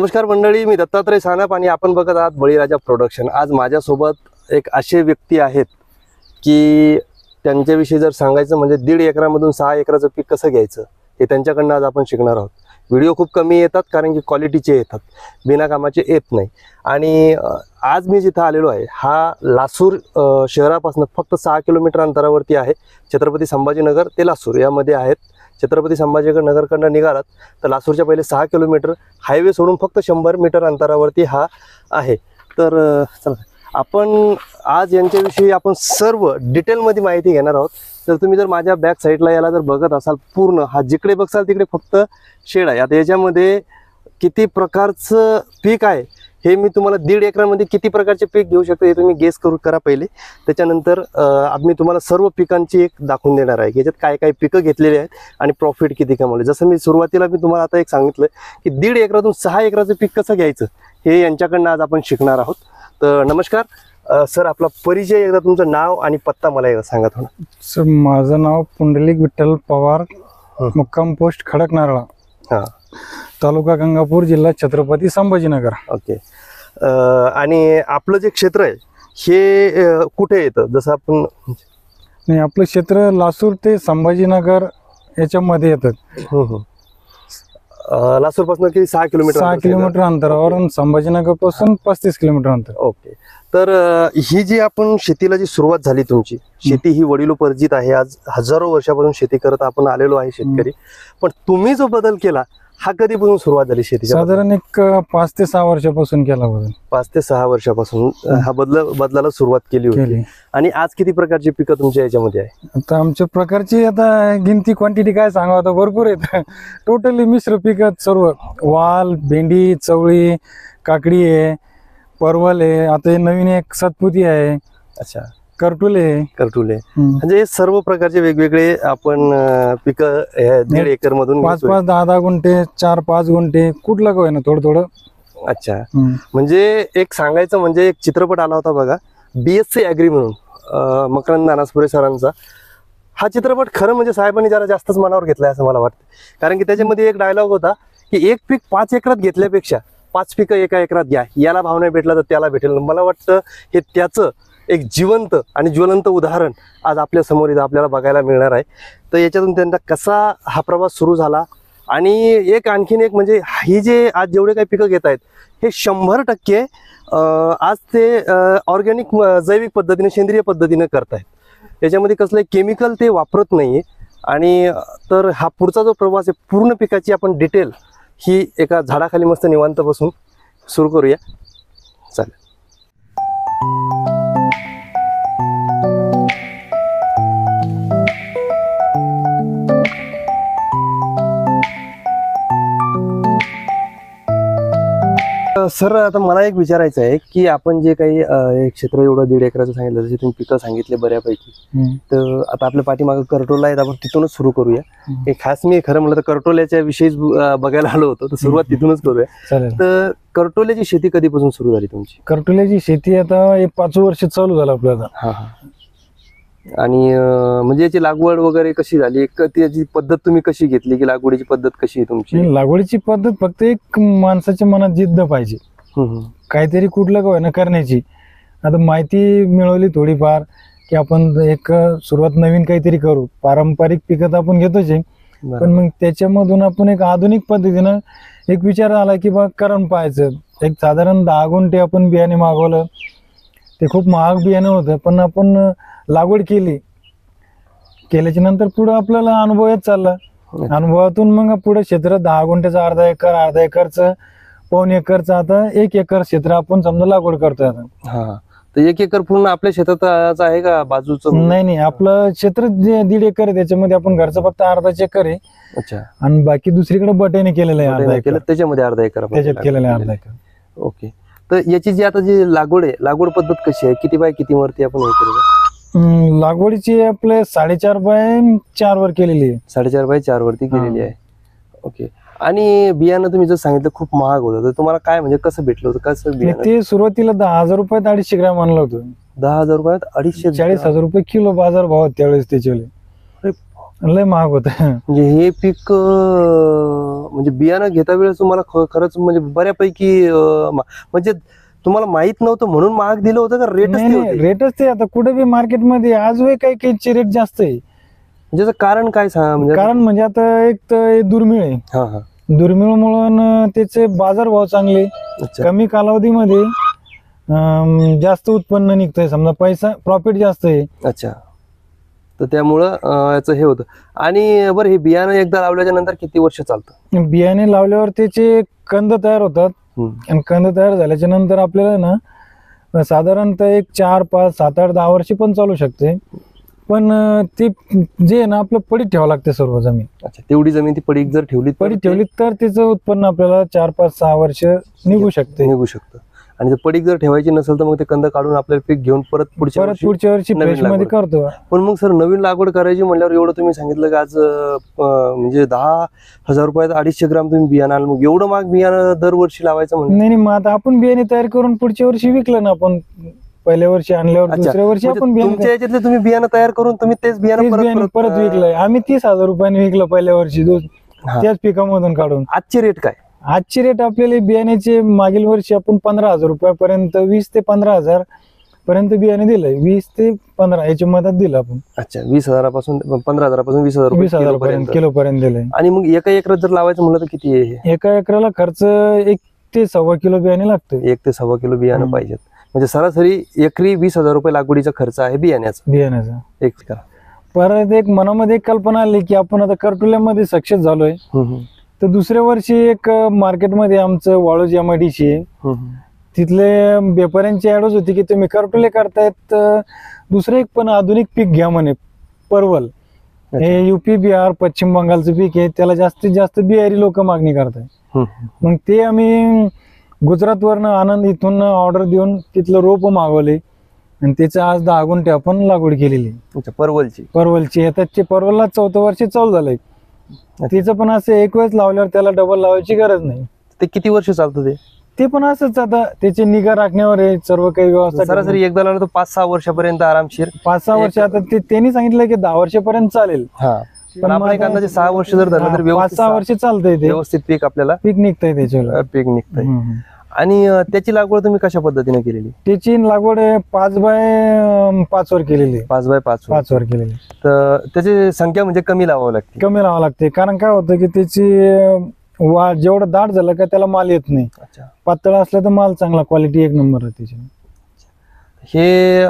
नमस्कार मंडळी, मी दत्तात्रय सानप आणि आपण बघत आहात बळीराजा प्रोडक्शन। आज माझ्यासोबत एक असे व्यक्ती आहेत की त्यांच्याविषयी जर सांगायचं म्हणजे 1.5 एकरामधून 6 एकराचं पीक कसं घ्यायचं हे त्यांच्याकडनं आज आपण शिकणार आहोत। व्हिडिओ खूप कमी येतात कारण की क्वालिटीचे येतात, बिना कामाचे येत नाही। आणि आज मी जिथं आलेलो आहे हा लासूर शहरापासून फक्त 6 किलोमीटर अंतरावरती आहे। छत्रपती संभाजीनगर ते लासूर यामध्ये आहेत। छत्रपती संभाजीनगरकडनं निघालात तर लासूरच्या पहिले 6 किलोमीटर, हायवे सोडून फक्त 100 मीटर अंतरावरती हा आहे। तर चला आपण आज यांच्याविषयी आपण सर्व डिटेलमध्ये माहिती घेणार आहोत। तर तुम्ही जर माझ्या बॅक साईडला याला जर बघत असाल, पूर्ण हा जिकडे बघसाल तिकडे फक्त शेड आहे। आता याच्यामध्ये किती प्रकारचं पीक आहे हे मी तुम्हाला 1.5 एकरामध्ये किती प्रकारचे पीक घेऊ शकतो हे तुम्ही गेस करा पहिले। त्याच्यानंतर मी तुम्हाला सर्व पिकांची एक दाखवून देणार आहे की याच्यात काय काय पिकं घेतलेली आहेत आणि प्रॉफिट किती कमवले। जसं मी सुरुवातीला तुम्हाला आता एक सांगितलं की 1.5 एकरातून 6 एकराचं पीक कसं घ्यायचं हे यांच्याकडनं आज आपण शिकणार आहोत। तर नमस्कार सर, आपला परिचय एकदा, तुमचं नाव आणि पत्ता मला एकदा सांगा थोडं। सर, माझं नाव पुंडलिक विठ्ठल पवार, मुक्काम पोस्ट खडकनारळा, हां, तालुका गंगापूर, जिल्हा छत्रपती संभाजीनगर। ओके। आणि आपलं जे क्षेत्र आहे हे कुठे येतं? जसं आपण नाही, आपलं क्षेत्र लासूर ते संभाजीनगर याच्यामध्ये येतं। लासूरपासून किती 6 किलोमीटर? 6 किलोमीटर अंतरावर आणि संभाजीनगर पासून 35 किलोमीटर अंतर। ओके। तर ही जी आपण शेतीला जी सुरुवात झाली तुमची, शेती ही वडिलोपार्जित आहे। आज हजारो वर्षापासून शेती करत आपण आलेलो आहे शेतकरी, पण तुम्ही जो बदल केला हा कधीपासून सुरुवात झाली शेतीच्या? साधारण एक 5 ते 6 वर्षापासून केला बदल। 5 ते 6 वर्षापासून हा बदलाला सुरुवात केली होती। आणि आज किती प्रकारची पिकं तुमच्या याच्यामध्ये आहे? आता आमच्या प्रकारची आता गिनती क्वांटिटी काय सांगा, आता भरपूर आहेत। टोटली मिश्र पिकं सर्व, वाल, भेंडी, चवळी, काकडी आहे, परवल आहे, आता हे नवीन एक सतपुती आहे, अच्छा, करटुले म्हणजे हे सर्व प्रकारचे वेगवेगळे आपण पिकं 1.5 एकर मधून 5-5, 10-10 गुंठे, 4-5 गुंठे, कुठलं काय ना थोडं थोडं। अच्छा, म्हणजे एक सांगायचं म्हणजे एक चित्रपट आला होता बघा, BSc ॲग्री म्हणून, मकरंद नानासपुरे सरांचा। हा चित्रपट खरं म्हणजे साहेबांनी जरा जास्तच मनावर घेतलाय असं मला वाटतं, कारण की त्याच्यामध्ये एक डायलॉग होता की एक पीक 5 एकरात घेतल्यापेक्षा 5 पिकं एका एकरात घ्या, याला भाव नाही भेटला तर त्याला भेटेल। मला वाटतं हे त्याचं एक जिवंत आणि ज्वलंत उदाहरण आज आपल्या समोर इथं आपल्याला बघायला मिळणार आहे। तर याच्यातून त्यांचा कसा हा प्रवास सुरू झाला आणि एक आणखीन एक म्हणजे ही जे आज जेवढे काही पिकं घेत आहेत हे 100% आज ते ऑर्गॅनिक जैविक पद्धतीने, सेंद्रिय पद्धतीने करतायत। याच्यामध्ये कसलं केमिकल ते वापरत नाहीये। आणि तर हा पुढचा जो प्रवास आहे पूर्ण पिकाची आपण डिटेल ही एका झाडाखाली मस्त निवांत बसून सुरू करूया, चालेल। सर, आता मला एक विचारायचं आहे की आपण जे काही एक क्षेत्र एवढं 1.5 एकराचं सांगितलं, जसे तुम्ही पिकं सांगितले बऱ्यापैकी, तर आता आपल्या पाठीमागं करटोला आहेत, आपण तिथूनच सुरू करूया। एक खास मी खरं म्हणलं तर करटोल्याच्या विषयीच बघायला आलो होतो, तर सुरुवात तिथूनच करूया। तर करटोल्याची शेती कधीपासून सुरू झाली तुमची? करटोल्याची शेती आता 5 वर्ष चालू झालं आपल्याला। हा हा। आणि म्हणजे याची लागवड वगैरे कशी झाली, त्याची पद्धत तुम्ही कशी घेतली, की लागवडीची पद्धत कशी आहे तुमची? लागवडीची पद्धत फक्त एक माणसाच्या मनात जिद्द पाहिजे, काहीतरी कुठलं काय ना करण्याची। आता माहिती मिळवली थोडीफार की आपण एक सुरुवात नवीन काहीतरी करू। पारंपरिक पिकं आपण घेतोच आहे, पण मग त्याच्यामधून आपण एक आधुनिक पद्धतीनं एक विचार आला की बा करून पाहायचं। एक साधारण 10 गुंठे आपण बियाणे मागवलं, ते खूप महाग बियाणं होतं, पण आपण लागवड केल्याच्या नंतर पुढे आपल्याला अनुभव येत चालला। अनुभवातून मग पुढे क्षेत्र 10 गुंठ्याचं अर्धा एकरचं, 1.25 एकरचं, आता 1 एकर क्षेत्र आपण समजा लागवड करतोय आता। हा, तर 1 एकर पूर्ण आपल्या शेतात आहे का बाजूचं? नाही, आपलं क्षेत्र 1.5 एकर आहे, त्याच्यामध्ये आपण घरचं फक्त अर्धाच एकर आहे। अच्छा, आणि बाकी दुसरीकडे बटेने केलेलं आहे अर्धा एकर, त्याच्यामध्ये अर्धा एकर त्याच्यात केलेलं आहे अर्धा एकर। ओके। तर याची जी आता जी लागवड आहे, लागवड पद्धत कशी आहे, किती बाय किती वरती आपण हे केलं? लागवडीची आपले 4.5 बाय 4 वर केलेली आहे। 4.5 बाय 4 वरती केलेली आहे। ओके। आणि बियाणं तुम्ही जर सांगितलं खूप महाग होतं, तर तुम्हाला काय म्हणजे कसं भेटलं होतं, कसं बियाणं? ते सुरुवातीला 10,000 रुपयात 250 ग्रॅम आणलं होतं। 10,000 रुपयात 250? 40,000 रुपये किलो बाजार भाव त्यावेळेस त्याचे लय महाग होतं। म्हणजे हे पीक म्हणजे बियाणं घेता वेळेस तुम्हाला खरंच म्हणजे बऱ्यापैकी म्हणजे तुम्हाला माहित नव्हतं म्हणून महाग दिलं होतं का नाही, रेटच ते आता कुठे बी मार्केटमध्ये आज काही काहीचे रेट जास्त आहे. म्हणजे कारण काय सांगा म्हणजे कारण म्हणजे आता एक तर हे दुर्मिळ आहे. हा हा दुर्मिळमुळे त्याचे बाजारभाव चांगले, अच्छा कमी कालावधीमध्ये जास्त उत्पन्न निघतंय, समजा पैसा प्रॉफिट जास्त आहे. अच्छा. तर त्यामुळं याचं हे होतं. आणि बरं हे बियाणं एकदा लावल्याच्या नंतर किती वर्ष चालतं? बियाणे लावल्यावर त्याचे कंद तयार होतात आणि कंद तयार झाल्याच्या नंतर आपल्याला ना साधारणतः एक 4, 5, 7, 8, 10 वर्ष पण चालू शकते. पण ते जे आहे ना आपलं पडीत ठेवावं लागते सर्व जमीन. अच्छा, तेवढी जमीन ती पडीक जर ठेवली तर त्याचं उत्पन्न आपल्याला 4, 5, 6 वर्ष निघू शकतं. आणि जर पडीक जर ठेवायची नसेल तर मग ते कंद काढून आपल्याला पीक घेऊन परत पुढच्या वर्षी फ्रेश मध्ये करतो. पण मग सर नवीन लागवड करायची म्हणल्यावर एवढं तुम्ही सांगितलं की आज म्हणजे 10,000 रुपयात 250 ग्राम तुम्ही बियाणं आलं, मग एवढं महाग बियाणं दरवर्षी लावायचं म्हणजे? नाही, मग आता आपण बियाणे तयार करून पुढच्या वर्षी विकलं ना आपण. पहिल्या वर्षी आणल्यावर दुसऱ्या वर्षी आपण तुमच्या याच्यातले तुम्ही बियाणं तयार करून तुम्ही तेच बियाणं परत विकलंय. आम्ही 30,000 रुपयाने विकलं पहिल्या वर्षी त्याच पिकामधून काढून. आजचे रेट काय? आजचे रेट आपल्याला बियाण्याचे मागील वर्षी आपण 15,000 रुपयापर्यंत 20 ते 15,000 पर्यंत बियाणे दिलंय. 20 ते 15 याच्या मधात दिलं आपण. अच्छा, 20,000 15,000 20,000 किलो पर्यंत दिलंय. आणि मग एका एकरात जर लावायचं म्हणलं तर किती आहे? एका एकराला खर्च 1 ते 1.25 किलो बियाणे लागतं. 1 ते 1.25 किलो बियाणं पाहिजेत. म्हणजे सरासरी एकरी 20,000 रुपये लागवडीचा खर्च आहे बियाण्याचा. एक परत एक मनामध्ये एक कल्पना आली की आपण आता करटुल्यामध्ये सक्सेस झालोय, तर दुसऱ्या वर्षी एक मार्केटमध्ये आमचं वाळूज MIDC आहे, तिथले व्यापाऱ्यांची ऍडच होती की तुम्ही करटुले करतायत, दुसरं एक पण आधुनिक पीक घ्या म्हणे, परवल. हे UP बिहार पश्चिम बंगालचं पीक आहे, त्याला जास्तीत जास्त बिहारी लोक मागणी करताय. मग ते आम्ही गुजरातवरनं आनंद इथून ऑर्डर देऊन तिथलं रोप मागवले आणि त्याचं आज 10 गुंठे आपण लागवड केलेली. परवलची आता ते परवलला 4थं वर्ष चालू झालंय. तिचं पण असं एक वेळेस लावल्यावर त्याला डबल लावायची गरज नाही. ते किती वर्ष चालतं ते पण असंच. आता त्याची निगा राखण्यावर आहे सर्व काही व्यवस्था. सरासरी एकदा लावलं तर 5-6 वर्षापर्यंत आरामशीर. 5-6 वर्ष. आता त्यांनी सांगितलं की 10 वर्षापर्यंत चालेल. पण आपण एक अंदाजे 6 वर्ष जर धरलं तर 5-6 वर्ष चालतंय ते व्यवस्थित पीक आपल्याला निघतंय त्याच्यावर. पीक निघतंय. आणि त्याची लागवड तुम्ही कशा पद्धतीने केलेली? त्याची लागवड 5x5 वर केलेली. 5x5 वर केलेली. तर त्याची संख्या म्हणजे कमी लावावं लागते. कारण काय होतं की त्याची वाढ जेवढं दाट झालं का त्याला माल येत नाही. पातळ असलं तर माल चांगला, क्वालिटी 1 नंबर आहे त्याची. हे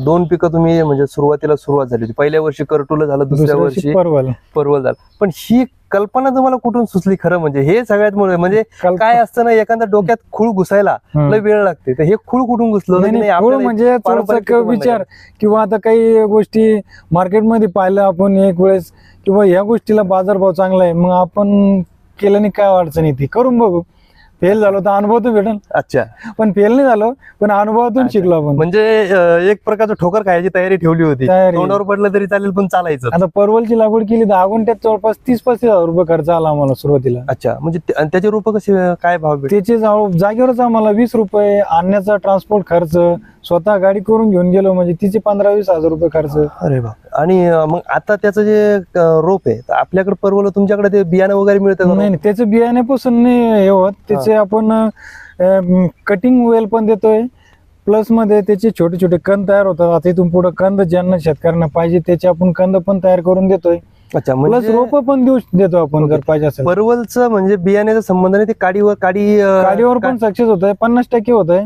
2 पिकं तुम्ही म्हणजे सुरुवात झाली होती. पहिल्या वर्षी करटुलं झालं, दुसऱ्या वर्षी परवल झालं. पण ही कल्पना तुम्हाला कुठून सुचली खरं म्हणजे? हे सगळ्यात म्हणजे काय असतं ना, एखाद्या डोक्यात खूळ घुसायला लय वेळ लागते, तर हे खूळ कुठून घुसलं? म्हणजे विचार किंवा आता काही गोष्टी मार्केटमध्ये पाहिलं आपण एक वेळेस, किंवा ह्या गोष्टीला बाजारभाव चांगला आहे, मग आपण केल्याने काय अडचण येते, करून बघू. फेल झालो तर अनुभव तर भेटेल. अच्छा, पण फेल नाही झालो, पण अनुभवातून शिकलो आपण. म्हणजे एक प्रकारचं ठोकर खायची तयारी ठेवली होती. तोंडावर पडलं तरी चालेल पण चालायचं. आता परवलची लागवड केली 10 गुंठ्यात जवळपास 30-35,000 रुपये खर्च आला आम्हाला सुरुवातीला. अच्छा, म्हणजे त्याचे रोप कसे काय भाव भेटले? त्याचे जागेवरच आम्हाला 20 रुपये आणण्याचा ट्रान्सपोर्ट खर्च, स्वतः गाडी करून घेऊन गेलो म्हणजे तिचे 15-20,000 रुपये खर्च. अरे बाप. आणि मग आता त्याचं जे रोप आहे, आपल्याकडे परवल तुमच्याकडे ते बियाणं वगैरे मिळतं? नाही, त्याचं बियाण्यापासून नाही हे होत. त्याचे आपण कटिंग वेल पण देतोय, प्लस मध्ये त्याचे छोटे छोटे कंद तयार होतात. आता इथून पुढे कंद ज्यांना शेतकऱ्यांना पाहिजे त्याचे आपण कंद पण तयार करून देतोय. अच्छा, प्लस रोप पण देतो आपण जर पाहिजे असेल. परवलचं म्हणजे बियाण्याचा संबंध नाही, ते काडीवर पण सक्सेस होत आहे. 50% होत आहे,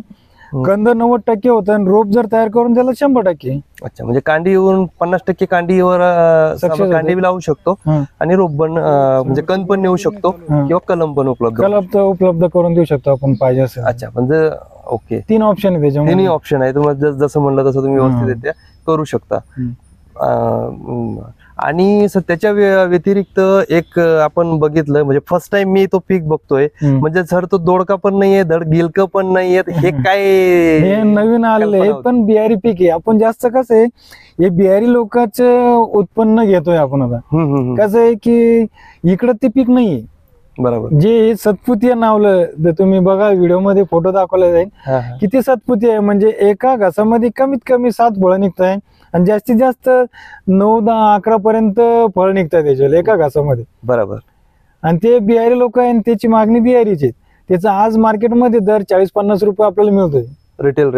कंद 90% होत आहे, रोप जर तयार करून दिलं 100%. अच्छा, म्हणजे कांडीवरून 50% कांडीवर कांडी लावू शकतो आणि रोप पण म्हणजे कंद पण नेऊ शकतो किंवा कलम पण उपलब्ध करून देऊ शकतो आपण पाहिजे असेल. अच्छा, म्हणजे ओके, 3 ऑप्शन आहे त्याच्यामध्ये. 3 ऑप्शन आहे. तुम्हाला जसं म्हणलं तसं तुम्ही व्यवस्थित करू शकता. आणि त्याच्या व्यतिरिक्त एक आपण बघितलं म्हणजे फर्स्ट टाइम मी तो पीक बघतोय, म्हणजे सर तो दोडका पण नाहीये, धड गिलक पण नाहीये. हे काय नवीन आलेलं पण बिहारी पीक आहे. आपण जास्त कसं आहे, हे बिहारी लोकांचं उत्पन्न घेतोय आपण. आता कसं आहे की इकडं ते पीक नाहीये. बरोबर. जे सतपुती नावलं, तुम्ही बघा व्हिडिओ मध्ये फोटो दाखवला जाईल की ते सतपुती आहे. म्हणजे एका घासामध्ये कमीत कमी 7 फळं निघताय आणि जास्तीत जास्त 9, 10, 11 पर्यंत फळ निघतात त्याच्यावर एका घासामध्ये. बरोबर. आणि ते बिहारी लोक आहे आणि त्याची मागणी बिहारीची. त्याचा आज मार्केटमध्ये दर 40-50 रुपये आपल्याला मिळतोय. रिटेल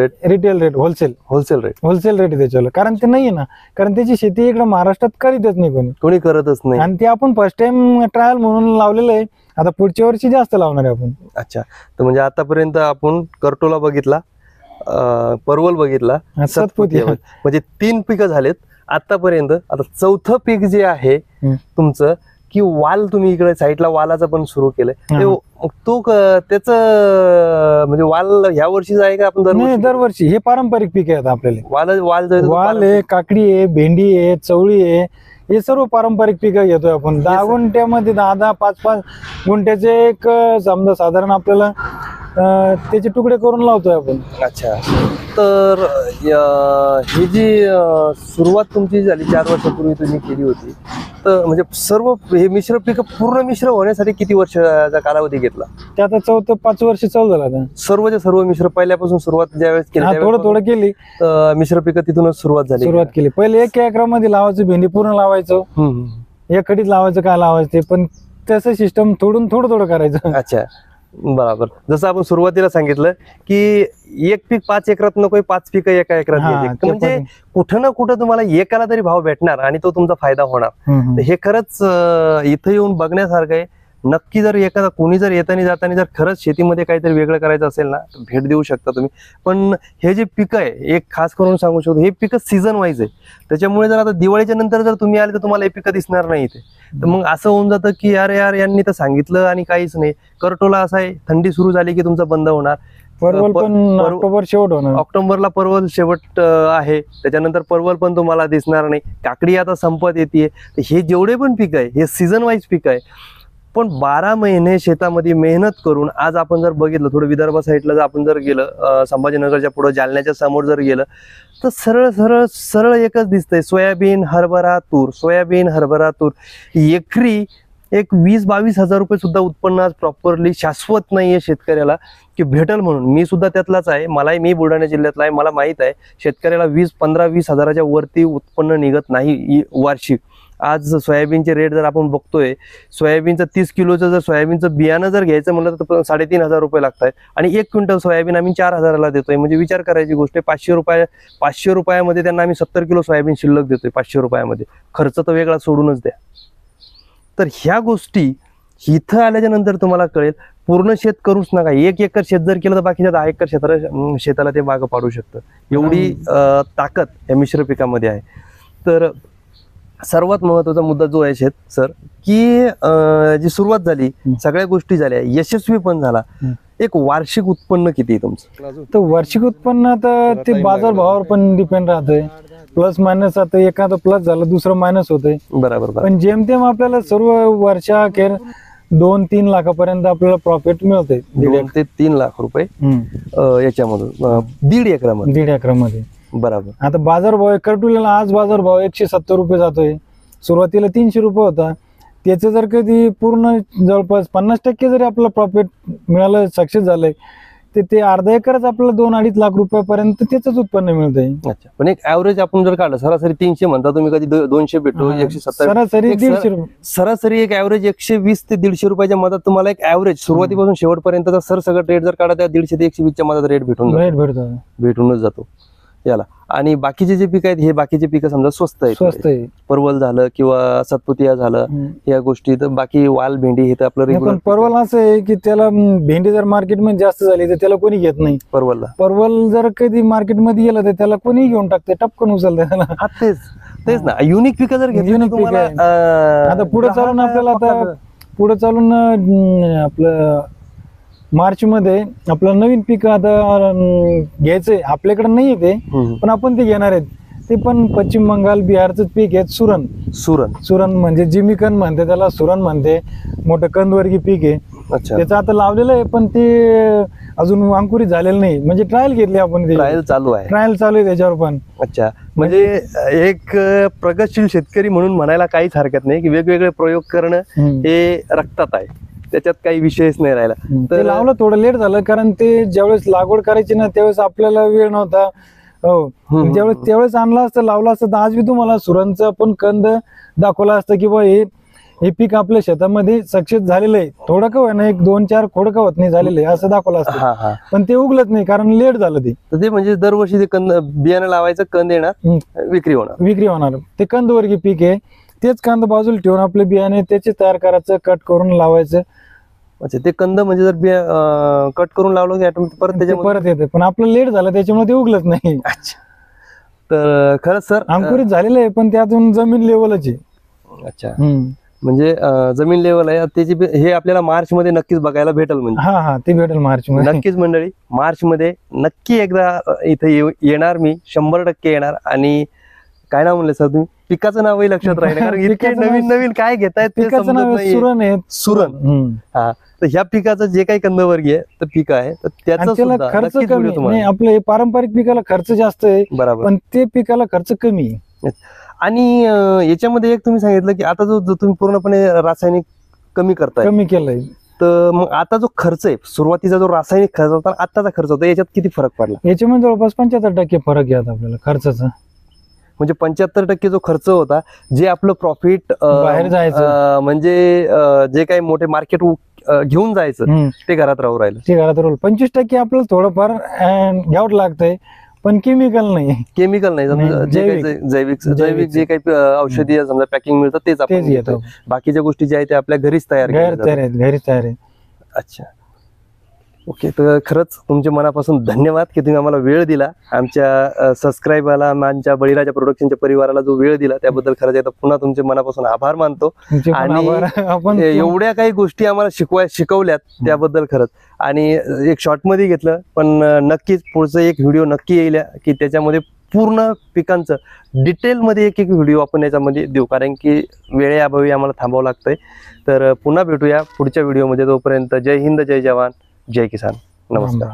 रेट होलसेल रेट आहे त्याच्यावर. कारण ते नाहीये ना, कारण त्याची शेती इकडे महाराष्ट्रात करीतच नाही कोणी करतच नाही. आणि ते आपण फर्स्ट टाइम ट्रायल म्हणून लावलेलं आहे. आता पुढच्या वर्षी जास्त लावणार आहे आपण. अच्छा, तर म्हणजे आतापर्यंत आपण करटोला बघितला, परवल बघितला, सतपुती, म्हणजे 3 पिकं झालेत आतापर्यंत. आता 4थं पीक जे आहे तुमचं, की वाल तुम्ही इकडे साईडला वालाचं पण सुरू केलंय, तो त्याच म्हणजे वाल ह्या वर्षीच आहे का आपण दरवर्षी? हे पारंपरिक पीक आहे आपल्याला. वाल आहे, काकडी आहे, भेंडी आहे, चवळी आहे, हे सर्व पारंपरिक पिकं घेतोय आपण. 10 गुंठ्यामध्ये 10-10, 5-5 गुंठ्याचे एक समजा साधारण आपल्याला त्याचे तुकडे करून लावतोय आपण. अच्छा, तर ही जी सुरुवात तुमची झाली 4 वर्षापूर्वी तुम्ही केली होती, तर म्हणजे सर्व हे मिश्र पिकं पूर्ण मिश्र होण्यासाठी किती वर्षाचा कालावधी घेतला? ते आता 5 वर्ष चालू झालं. आता सर्वच्या सर्व मिश्र पहिल्यापासून सुरुवात ज्यावेळेस केली, थोडं केली मिश्र पिकं, तिथूनच सुरुवात केली. पहिले 1 एकरामध्ये लावायचं, भेंडी पूर्ण लावायचं, एकखडीत लावायचं, काय लावायचं ते, पण तसं सिस्टम थोडं करायचं. अच्छा, बरोबर. जसं आपण सुरुवातीला सांगितलं की एक पीक 5 एकरात नको, 5 पिकं एका एकरात घ्यायची, म्हणजे कुठं ना कुठं तुम्हाला एकाला तरी भाव भेटणार आणि तो तुमचा फायदा होणार. हे खरंच इथं येऊन बघण्यासारखं आहे. नक्की जर एखादा कोणी जर येताना जाताना जर खरंच शेतीमध्ये काहीतरी वेगळं करायचं असेल ना, भेट देऊ शकता तुम्ही. पण हे जे पिकं आहे, एक खास करून सांगू शकतो, हे पिकं सीझन वाईज आहे. त्याच्यामुळे जर आता दिवाळीच्या नंतर जर तुम्ही आले तर तुम्हाला हे पिकं दिसणार नाही इथे. तर मग असं होऊन जातं की यार यांनी तर सांगितलं आणि काहीच नाही. करटोला असा आहे, थंडी सुरू झाली की तुमचं बंद होणार. परवल पण ऑक्टोबर शेवट होणार. ऑक्टोबरला परवल शेवट आहे, त्याच्यानंतर परवल पण तुम्हाला दिसणार नाही. काकडी आता संपत येते. हे जेवढे पण पीक आहे हे सीझन वाईज पीक आहे. पण 12 महिने शेतामध्ये मेहनत करून आज आपण जर बघितलं, थोडं विदर्भ साईडला जर आपण जर गेलं, संभाजीनगरच्या पुढे जालन्याच्या समोर जर गेलं, तर सरळ एकच दिसतंय, सोयाबीन, हरभरा, तूर, सोयाबीन, हरभरा, तूर. एकरी एक 20-22 हजार रुपये सुद्धा उत्पन्न आज प्रॉपरली शाश्वत नाहीये शेतकऱ्याला की भेटल म्हणून. मी सुद्धा त्यातलाच आहे, मी बुलढाणा जिल्ह्यातला आहे, मला माहित आहे शेतकऱ्याला 15-20 हजाराच्या वरती उत्पन्न निघत नाही वार्षिक. आज सोयाबीनचे रेट जर आपण बघतोय, सोयाबीनचं 30 किलोचं जर सोयाबीनचं बियाणं जर घ्यायचं म्हणलं तर 3,500 रुपये लागत आहेत आणि 1 क्विंटल सोयाबीन आम्ही 4,000ला देतोय. म्हणजे विचार करायची गोष्ट आहे. 500 रुपयामध्ये त्यांना आम्ही 70 किलो सोयाबीन शिल्लक देतोय. 500 रुपयामध्ये खर्च तर वेगळा सोडूनच द्या. तर ह्या गोष्टी इथं आल्याच्या नंतर तुम्हाला कळेल. पूर्ण शेत करूच नका. 1 एकर शेत जर केलं तर बाकीच्या 10 एकर शेताला ते मागं पाडू शकतं. एवढी ताकद या मिश्र पिकामध्ये आहे. तर सर्वात महत्वाचा मुद्दा जो आहे सर, की जी सुरुवात झाली, सगळ्या गोष्टी झाल्या, यशस्वी पण झाला. एक वार्षिक उत्पन्न किती आहे तुमचं? तर वार्षिक उत्पन्न तर ते बाजार भावावर पण डिपेंड राहतंय. प्लस मायनस, आता एखादं प्लस झालं दुसरं मायनस होतंय. बरोबर. पण जेमतेम आपल्याला सर्व वर्षाखेर 2-3 लाखापर्यंत आपल्याला प्रॉफिट मिळते. 2 ते 3 लाख रुपये याच्यामधून 1.5 एकरामध्ये. बरोबर. आता बाजारभाव आहे करटुल्याला, आज बाजारभाव 170 रुपये जातोय. सुरुवातीला 300 रुपये होता. त्याचं जर कधी पूर्ण जवळपास 50% जरी आपलं प्रॉफिट मिळालं, सक्सेस झालंय, तर ते अर्धा एकरच आपल्याला 2-2.5 लाख रुपयापर्यंत त्याच उत्पन्न मिळतंय. अच्छा, पण एक ऍव्हरेज आपण जर काढलं, सरासरी 300 म्हणता तुम्ही, कधी 200 भेटू, 170, सरासरी 150 रुपये, सरासरी एक ऍव्हरेज 120 ते 150 रुपयाच्या मधात तुम्हाला एक ऍव्हरेज सुरुवातीपासून शेवटपर्यंतचा सगळं रेट जर काढा, त्या 150 ते 120च्या मधात रेट भेटूनच जातो याला. आणि बाकीचे जे पीक आहेत, हे बाकीचे पीक समजा स्वस्त आहे. परवल झालं किंवा सतपुतिया झालं, या गोष्टी. तर बाकी वाल, भेंडी हे तर आपलं रेग्युलर. परवल असं आहे की त्याला भेंडी जर मार्केटमध्ये जास्त झाली तर त्याला कोणी घेत नाही. परवल जर कधी मार्केटमध्ये गेलं तर त्याला कोणी घेऊन टाकते, टपकन उचलते त्याला. तेच ना, युनिक पीक जर घेतली आता पुढे चालून आपल्याला, पुढे चालून आपलं मार्च मध्ये आपलं नवीन पीक आता घ्यायचंय. आपल्याकडे नाही ते, पण आपण ते घेणार आहेत. ते पण पश्चिम बंगाल, बिहारचं पीक आहे. सुरण म्हणजे जिमिकन म्हणते त्याला, सुरण म्हणते. मोठं कंदवर्गीय पीक आहे. त्याचं आता लावलेलं आहे, पण ते अजून अंकुरित झालेलं नाही. म्हणजे ट्रायल घेतली आपण, ट्रायल चालू आहे त्याच्यावर पण. अच्छा, म्हणजे एक प्रगतशील शेतकरी म्हणून म्हणायला काहीच हरकत नाही की वेगवेगळे प्रयोग करणं हे रक्तात आहे, त्याच्यात काही विषयच नाही राहिला. तर लावलं थोडं लेट झालं, कारण ते ज्यावेळेस लागवड करायची ना त्यावेळेस आपल्याला वेळ नव्हता. हो, त्यावेळेस आणला असतं, लावला असतं, तर आज बी तुम्हाला सुरणचं पण कंद दाखवला असतं की बा हे हे पीक आपल्या शेतामध्ये सक्सेस झालेलं आहे. थोडं का होईना, 1-2-4 खोड का होत नाही झालेलं आहे असं दाखवलं असतं, हा हा. पण ते उगलत नाही कारण लेट झालं. ते तर ते म्हणजे दरवर्षी ते कंद बियाणं लावायचं, कंद येणार, विक्री होणार. विक्री होणार. ते कंदवर्गीय पीक आहे. तेच कांदा बाजूला ठेवून आपले बियाणे त्याचे तयार करायचं, कट करून लावायचं. अच्छा, ते कंद म्हणजे जर बिया कट करून लावलं की ऑटोमॅटिक परत ते त्याच्यामध्ये. परत येते, पण आपलं लेट झालं त्याच्यामुळे ते उगलत नाही. अच्छा. तर खरंच सर, अंकुरित झालेलं आहे पण त्यातून जमीन लेवलच आहे. अच्छा, म्हणजे जमीन लेवल आहे त्याची हे आपल्याला मार्च मध्ये नक्कीच बघायला भेटेल. म्हणजे हा हा, ते भेटेल मार्च मध्ये. नक्कीच मंडळी, मार्च मध्ये नक्की एकदा इथे येणार मी, 100% येणार. आणि काय नाव म्हणलं सर तुम्ही? पिकाचं नावही लक्षात राहील, कारण इतके पिकाचं नाव- नवीन नवीन काय घेतायत ते पिकाचं समजत नाव आहे नाहीये. सुरण आहे. सुरण. हा, तर ह्या पिकाचं जे काही कंदवर्गीय तर पीक आहे, तर त्याचा आणि त्याला सुद्धा खर्च नक्कीच कमी व्हिडिओ नाही. तुम्हाला. आपलं हे पारंपरिक पिकाला खर्च जास्त आहे, बरोबर. पण ते पिकाला खर्च कमी आहे. आणि याच्यामध्ये एक तुम्ही सांगितलं की आता जो तुम्ही पूर्णपणे रासायनिक कमी करताय, कमी केलंय. तर मग आता जो खर्च आहे, सुरुवातीचा जो रासायनिक खर्च होता आताचा खर्च होता, याच्यात किती फरक पडला? याच्यामध्ये जवळपास 75% फरक येतात आपल्याला खर्चाचा. म्हणजे 75% जो खर्च होता, जे आपलं प्रॉफिट बाहेर जायचं. म्हणजे जे काही मोठे मार्केट घेऊन जायचं ते घरात राहू राहिलं. ते घरात रोल 25% आपल्याला थोडंफार घ्यावं लागतंय, पण केमिकल नाही. केमिकल नाही, समजा जे काही जैविक जे काही औषधी समजा पॅकिंग मिळतं तेच आपण तेच घेतो. घेतो. बाकीच्या गोष्टी ज्या आहेत त्या आपल्या घरीच तयार केल्या जातात. घरीच तयार आहे. अच्छा, ओके. तर खरंच तुमचे मनापासून धन्यवाद की तुम्ही आम्हाला वेळ दिला, आमच्या सबस्क्राईबरला, आमच्या बळीराजा प्रोडक्शनच्या परिवाराला जो वेळ दिला त्याबद्दल खरंच एकदा पुन्हा तुमचे मनापासून आभार मानतो. तुमचे पण आणि आभार. आपण एवढ्या काही गोष्टी आम्हाला शिकवल्यात त्याबद्दल खरंच. आणि एक शॉर्ट मध्ये घेतलं, पण नक्कीच पुढचं एक व्हिडिओ नक्की येईल की त्याच्यामध्ये पूर्ण पिकांचं डिटेलमध्ये एक एक व्हिडिओ आपण याच्यामध्ये देऊ, कारण की वेळेअभावी आम्हाला थांबावं लागतंय. तर पुन्हा भेटूया पुढच्या व्हिडिओमध्ये. तोपर्यंत जय हिंद, जय जवान, जय किसान. नमस्कार.